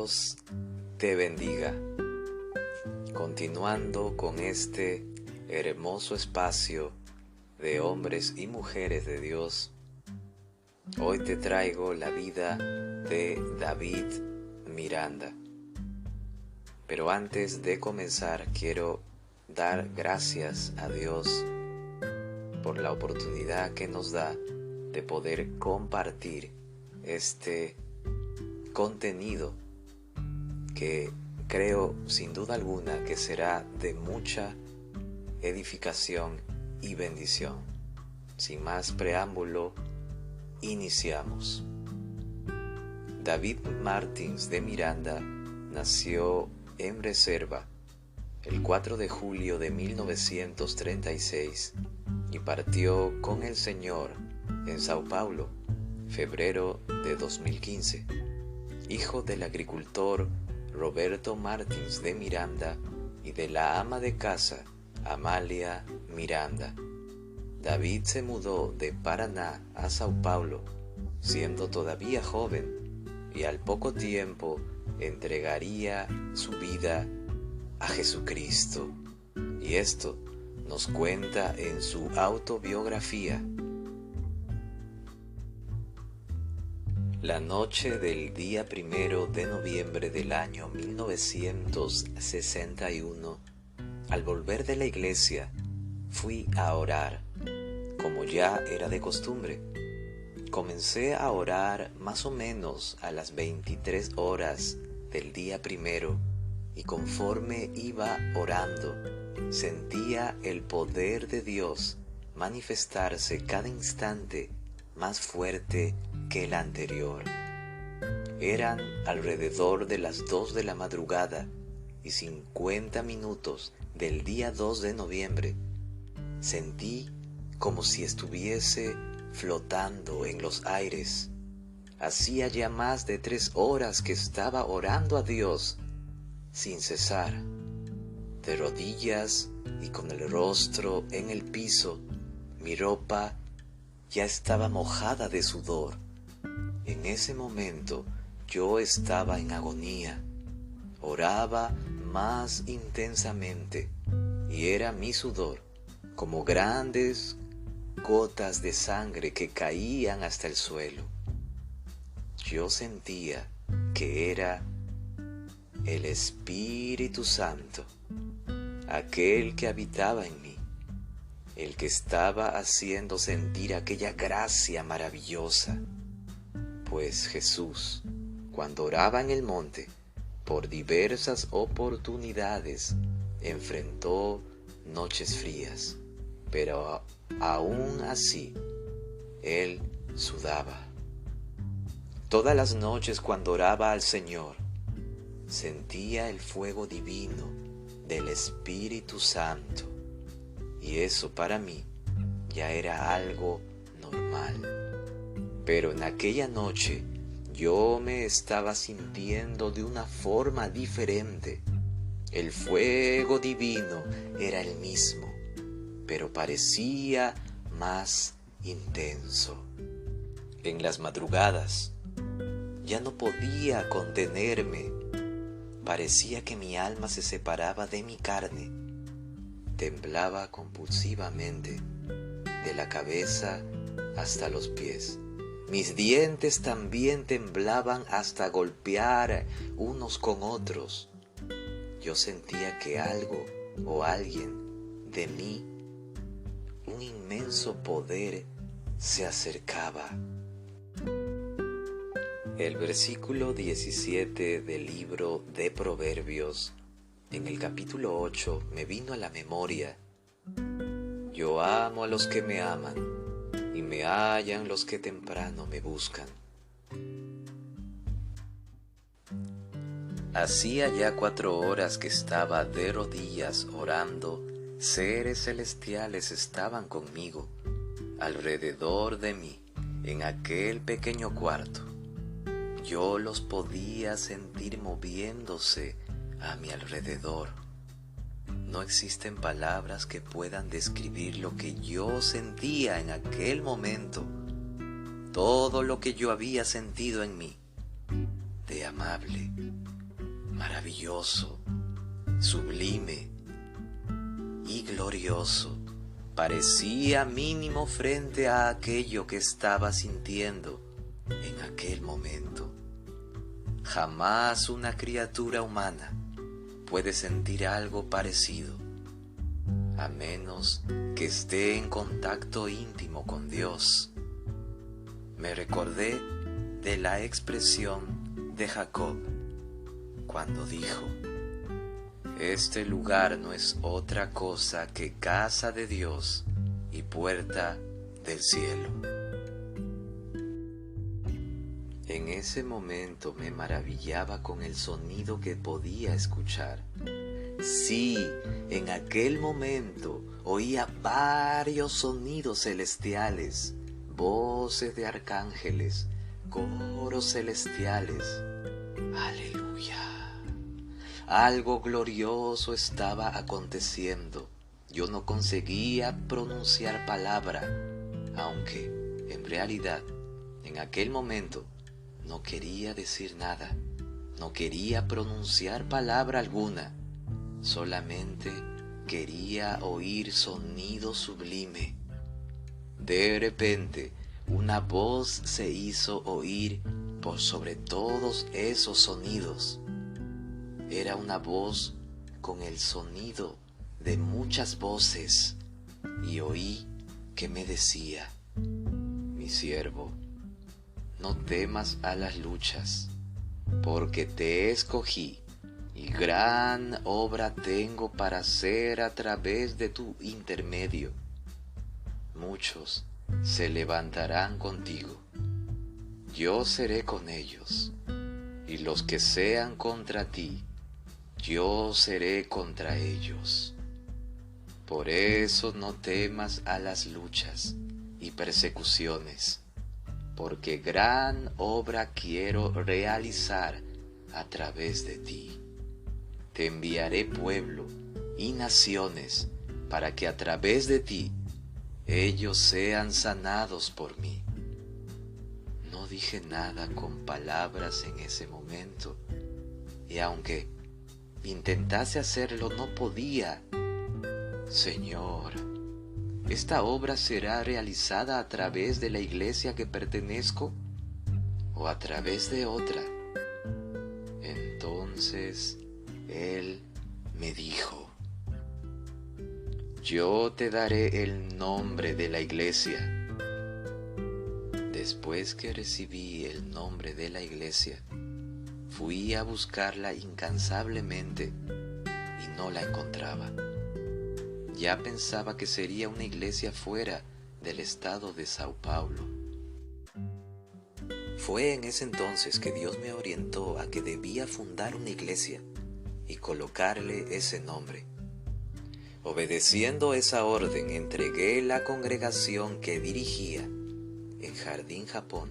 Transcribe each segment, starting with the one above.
Dios te bendiga. Continuando con este hermoso espacio de hombres y mujeres de Dios, hoy te traigo la vida de David Miranda. Pero antes de comenzar, quiero dar gracias a Dios por la oportunidad que nos da de poder compartir este contenido que creo sin duda alguna que será de mucha edificación y bendición. Sin más preámbulo, iniciamos. David Martins de Miranda nació en Reserva el 4 de julio de 1936 y partió con el Señor en Sao Paulo, febrero de 2015. Hijo del agricultor Roberto Martins de Miranda y de la ama de casa Amalia Miranda, David se mudó de Paraná a Sao Paulo, siendo todavía joven, y al poco tiempo entregaría su vida a Jesucristo. Y esto nos cuenta en su autobiografía. La noche del día 1 de noviembre del año 1961, al volver de la iglesia, fui a orar, como ya era de costumbre. Comencé a orar más o menos a las 23 horas del día 1, y conforme iba orando, sentía el poder de Dios manifestarse cada instante más fuerte que el anterior. Eran alrededor de las 2 de la madrugada y 50 minutos del día 2 de noviembre. Sentí como si estuviese flotando en los aires. Hacía ya más de 3 horas que estaba orando a Dios sin cesar, de rodillas y con el rostro en el piso. Mi ropa ya estaba mojada de sudor. En ese momento yo estaba en agonía. Oraba más intensamente y era mi sudor como grandes gotas de sangre que caían hasta el suelo. Yo sentía que era el Espíritu Santo, aquel que habitaba en mí, el que estaba haciendo sentir aquella gracia maravillosa. Pues Jesús, cuando oraba en el monte, por diversas oportunidades, enfrentó noches frías, pero aún así, Él sudaba. Todas las noches cuando oraba al Señor, sentía el fuego divino del Espíritu Santo, y eso para mí ya era algo normal. Pero en aquella noche yo me estaba sintiendo de una forma diferente. El fuego divino era el mismo, pero parecía más intenso. En las madrugadas ya no podía contenerme. Parecía que mi alma se separaba de mi carne. Temblaba compulsivamente, de la cabeza hasta los pies. Mis dientes también temblaban hasta golpear unos con otros. Yo sentía que algo o alguien de mí, un inmenso poder, se acercaba. El versículo 17 del libro de Proverbios, en el capítulo 8, me vino a la memoria. Yo amo a los que me aman, y me hallan los que temprano me buscan. Hacía ya 4 horas que estaba de rodillas orando. Seres celestiales estaban conmigo, alrededor de mí, en aquel pequeño cuarto. Yo los podía sentir moviéndose a mi alrededor. No existen palabras que puedan describir lo que yo sentía en aquel momento, todo lo que yo había sentido en mí, de amable, maravilloso, sublime y glorioso, parecía mínimo frente a aquello que estaba sintiendo en aquel momento. Jamás una criatura humana puede sentir algo parecido, a menos que esté en contacto íntimo con Dios. Me recordé de la expresión de Jacob cuando dijo: este lugar no es otra cosa que casa de Dios y puerta del cielo. En ese momento me maravillaba con el sonido que podía escuchar. Sí, en aquel momento oía varios sonidos celestiales, voces de arcángeles, coros celestiales. ¡Aleluya! Algo glorioso estaba aconteciendo. Yo no conseguía pronunciar palabra, aunque, en realidad, en aquel momento, no quería decir nada, no quería pronunciar palabra alguna, solamente quería oír sonido sublime. De repente, una voz se hizo oír por sobre todos esos sonidos. Era una voz con el sonido de muchas voces, y oí que me decía: mi siervo, no temas a las luchas, porque te escogí, y gran obra tengo para hacer a través de tu intermedio. Muchos se levantarán contigo, yo seré con ellos, y los que sean contra ti, yo seré contra ellos. Por eso no temas a las luchas y persecuciones, porque gran obra quiero realizar a través de ti. Te enviaré pueblo y naciones para que a través de ti ellos sean sanados por mí. No dije nada con palabras en ese momento, y aunque intentase hacerlo no podía. Señor, ¿esta obra será realizada a través de la iglesia que pertenezco o a través de otra? Entonces Él me dijo: yo te daré el nombre de la iglesia. Después que recibí el nombre de la iglesia, fui a buscarla incansablemente y no la encontraba. Ya pensaba que sería una iglesia fuera del estado de Sao Paulo. Fue en ese entonces que Dios me orientó a que debía fundar una iglesia y colocarle ese nombre. Obedeciendo esa orden, entregué la congregación que dirigía en Jardín Japón,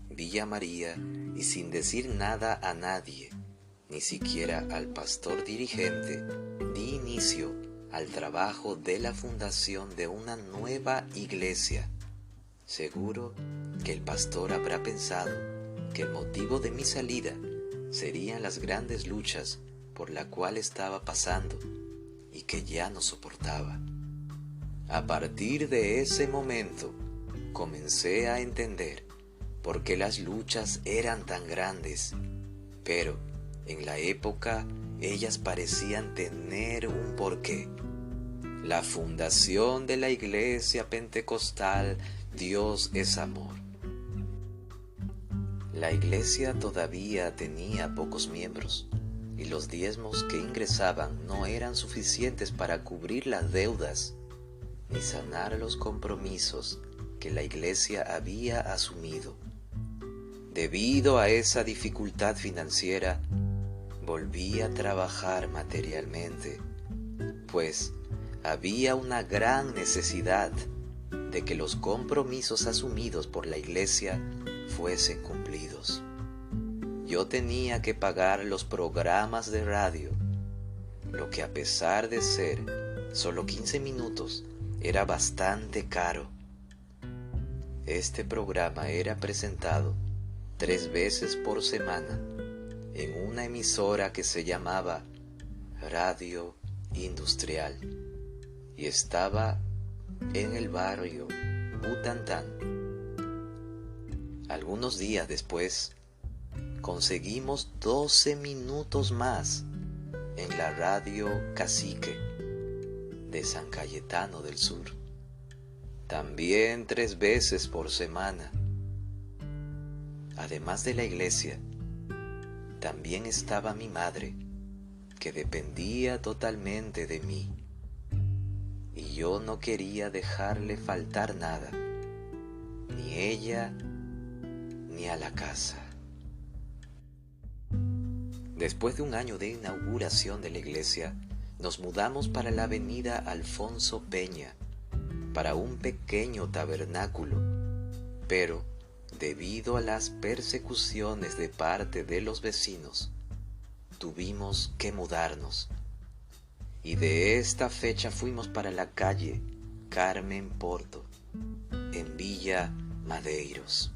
Villa María, y sin decir nada a nadie, ni siquiera al pastor dirigente, di inicio al trabajo de la fundación de una nueva iglesia. Seguro que el pastor habrá pensado que el motivo de mi salida serían las grandes luchas por la cual estaba pasando y que ya no soportaba. A partir de ese momento comencé a entender por qué las luchas eran tan grandes, pero en la época ellas parecían tener un porqué. La fundación de la iglesia pentecostal Dios es amor. La iglesia todavía tenía pocos miembros y los diezmos que ingresaban no eran suficientes para cubrir las deudas ni sanar los compromisos que la iglesia había asumido. Debido a esa dificultad financiera, volví a trabajar materialmente, pues había una gran necesidad de que los compromisos asumidos por la iglesia fuesen cumplidos. Yo tenía que pagar los programas de radio, lo que a pesar de ser solo 15 minutos, era bastante caro. Este programa era presentado 3 veces por semana en una emisora que se llamaba Radio Industrial y estaba en el barrio Butantán. Algunos días después, conseguimos 12 minutos más en la Radio Cacique de San Cayetano del Sur, también 3 veces por semana. Además de la iglesia, también estaba mi madre, que dependía totalmente de mí, y yo no quería dejarle faltar nada, ni ella ni a la casa. Después de un año de inauguración de la iglesia, nos mudamos para la avenida Alfonso Peña, para un pequeño tabernáculo, pero debido a las persecuciones de parte de los vecinos, tuvimos que mudarnos. Y de esta fecha fuimos para la calle Carmen Porto, en Villa Madeiros.